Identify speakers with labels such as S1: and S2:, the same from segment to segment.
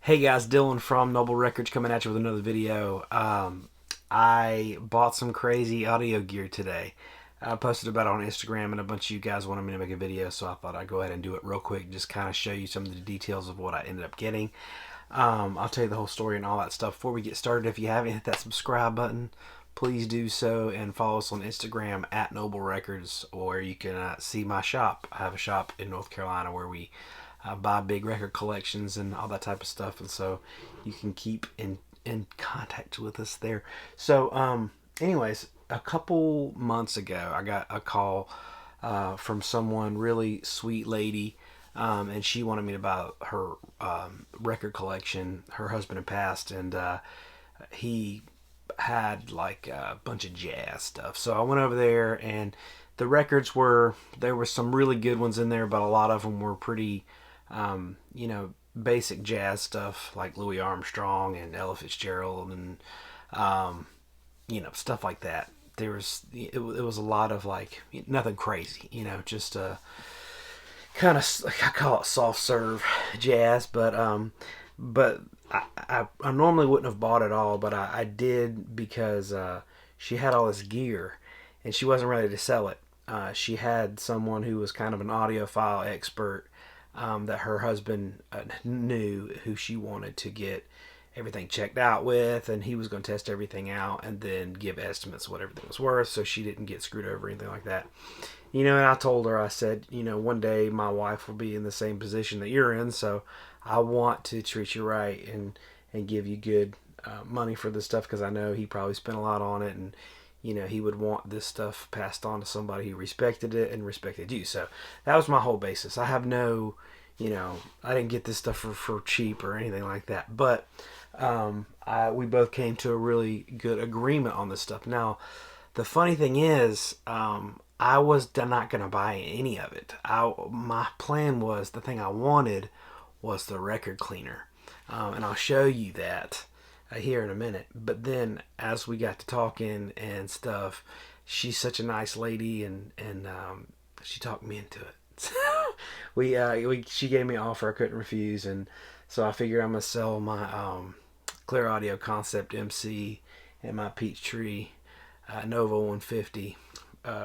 S1: Hey guys, Dylan from Noble Records coming at you with another video. I bought some crazy audio gear today. I posted about it on Instagram and a bunch of you guys wanted me to make a video, so I thought I'd go ahead and do it real quick, just kind of show you some of the details of what I ended up getting. I'll tell you the whole story and all that stuff. Before we get started, if you haven't hit that subscribe button, please do so and follow us on Instagram at Noble Records, where you can see my shop. I have a shop in North Carolina where we buy big record collections and all that type of stuff, and so you can keep in contact with us there. So anyways, a couple months ago I got a call from someone, really sweet lady, and she wanted me to buy her record collection. Her husband had passed, and he had like a bunch of jazz stuff, so I went over there, and the records there were some really good ones in there, but a lot of them were pretty basic jazz stuff like Louis Armstrong and Ella Fitzgerald and stuff like that. It was a lot of like nothing crazy, just kind of, I call it soft serve jazz, but I normally wouldn't have bought it all, but I did because she had all this gear and she wasn't ready to sell it. She had someone who was kind of an audiophile expert that her husband knew, who she wanted to get everything checked out with, and he was going to test everything out and then give estimates of what everything was worth, so she didn't get screwed over or anything like that. And I told her, I said, one day my wife will be in the same position that you're in, so I want to treat you right and give you good money for this stuff, because I know he probably spent a lot on it, and he would want this stuff passed on to somebody who respected it and respected you. So that was my whole basis. I have no, I didn't get this stuff for cheap or anything like that. But we both came to a really good agreement on this stuff. Now, the funny thing is, I was not going to buy any of it. My plan was, the thing I wanted was the record cleaner. And I'll show you that here in a minute. But then as we got to talking and stuff, she's such a nice lady, and she talked me into it. She gave me an offer I couldn't refuse, and so I figured I'm gonna sell my Clear Audio Concept MC and my Peachtree Nova 150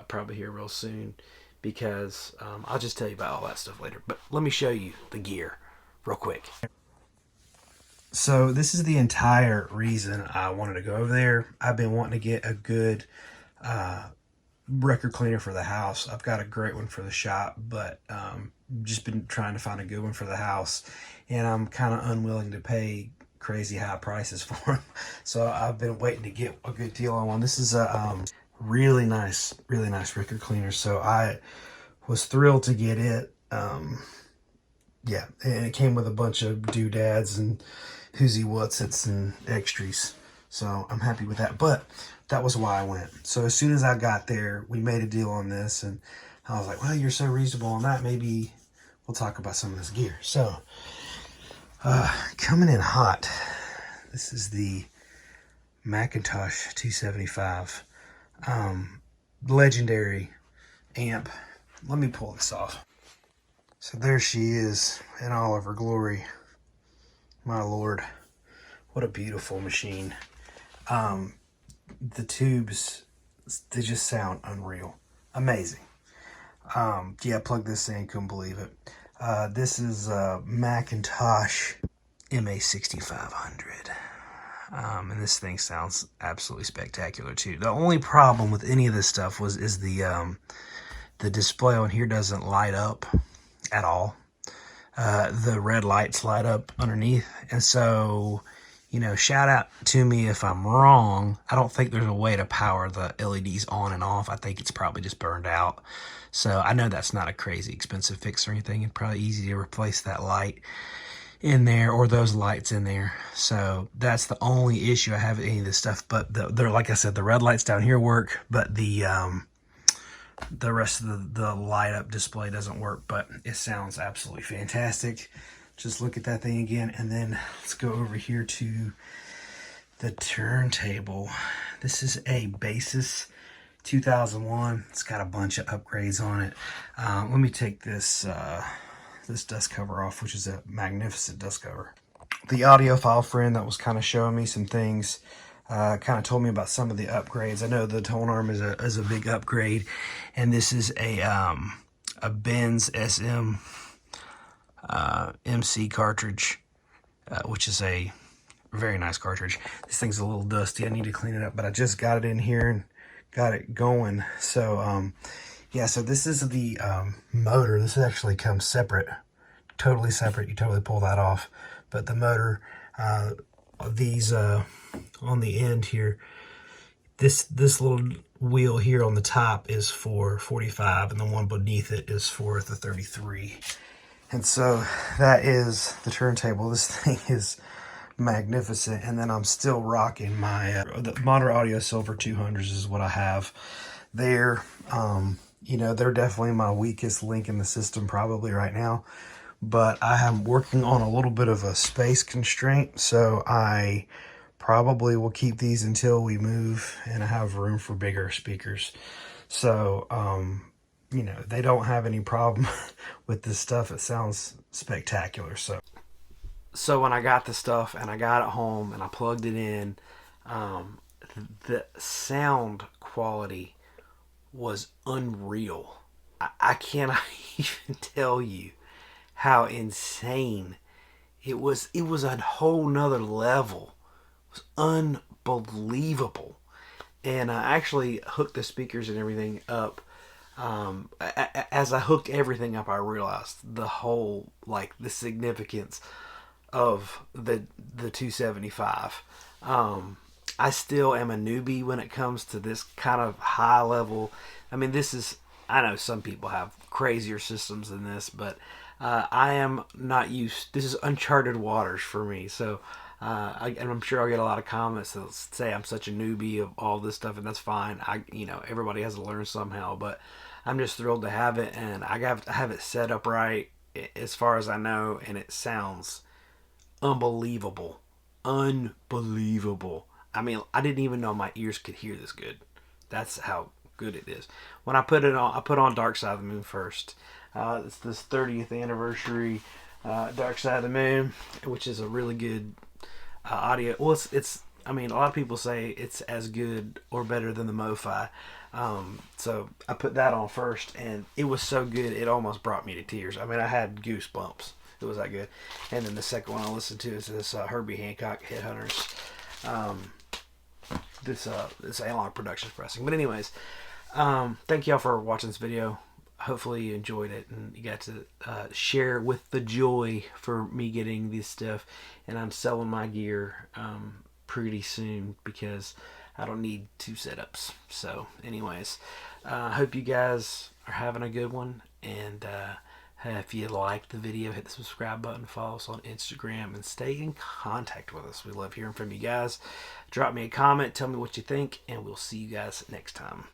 S1: probably here real soon, because I'll just tell you about all that stuff later. But let me show you the gear real quick. So this is the entire reason I wanted to go over there. I've been wanting to get a good record cleaner for the house. I've got a great one for the shop, but just been trying to find a good one for the house, and I'm kind of unwilling to pay crazy high prices for them. So I've been waiting to get a good deal on one. This is a really nice record cleaner, so I was thrilled to get it. Yeah, and it came with a bunch of doodads and who's-he what's-its and extras, so I'm happy with that. But that was why I went. So as soon as I got there, we made a deal on this, and I was like, well, you're so reasonable on that, maybe we'll talk about some of this gear. So coming in hot, this is the McIntosh 275 legendary amp. Let me pull this off. So there she is in all of her glory. My Lord, what a beautiful machine. The tubes, they just sound unreal. Amazing. Yeah, plug this in, couldn't believe it. This is a McIntosh MA6500. And this thing sounds absolutely spectacular too. The only problem with any of this stuff is the display on here doesn't light up at all. The red lights light up underneath, and so shout out to me if I'm wrong. I don't think there's a way to power the LEDs on and off. I think it's probably just burned out. So I know that's not a crazy expensive fix or anything. It's probably easy to replace that light in there, or those lights in there. So that's the only issue I have with any of this stuff. But they're, like I said, the red lights down here work, but the rest of the light up display doesn't work. But it sounds absolutely fantastic. Just look at that thing again, and then let's go over here to the turntable. This is a Basis 2001. It's got a bunch of upgrades on it. Let me take this this dust cover off, which is a magnificent dust cover. the audiophile friend that was kind of showing me some things, kind of told me about some of the upgrades. I know the tone arm is a big upgrade, and this is a Benz SM MC cartridge, which is a very nice cartridge. This thing's a little dusty. I need to clean it up, but I just got it in here and got it going. So yeah, so this is the motor. This actually comes separate, totally separate. You totally pull that off. But the motor, these on the end here, this little wheel here on the top is for 45, and the one beneath it is for the 33. And so that is the turntable. This thing is magnificent. And then I'm still rocking my the Modern Audio Silver 200s is what I have there. You know, they're definitely my weakest link in the system probably right now, but I am working on a little bit of a space constraint, so I probably will keep these until we move and I have room for bigger speakers. So you know, they don't have any problem with this stuff. It sounds spectacular. So when I got the stuff and I got it home and I plugged it in, the sound quality was unreal. I cannot even tell you how insane it was. It was a whole nother level. It was unbelievable. And I actually hooked the speakers and everything up. As I hooked everything up, I realized the whole, like, the significance of the 275. I still am a newbie when it comes to this kind of high level. I mean, this is, I know some people have crazier systems than this, but I am not used. This is uncharted waters for me. So, and I'm sure I'll get a lot of comments that say I'm such a newbie of all this stuff, and that's fine. You know, everybody has to learn somehow, but I'm just thrilled to have it, and I have it set up right as far as I know, and it sounds unbelievable. Unbelievable. I mean, I didn't even know my ears could hear this good. That's how good it is. When I put it on, I put on Dark Side of the Moon first. It's this 30th anniversary Dark Side of the Moon, which is a really good audio. Well, it's. I mean, a lot of people say it's as good or better than the MoFi. So I put that on first, and it was so good it almost brought me to tears. I mean, I had goosebumps. It was that good. And then the second one I listened to is this Herbie Hancock Headhunters. This Analog Productions pressing. But anyways, thank y'all for watching this video. Hopefully you enjoyed it and you got to share with the joy for me getting this stuff. And I'm selling my gear pretty soon because I don't need 2 setups. So anyways, hope you guys are having a good one. And if you liked the video, hit the subscribe button, follow us on Instagram, and stay in contact with us. We love hearing from you guys. Drop me a comment, tell me what you think, and we'll see you guys next time.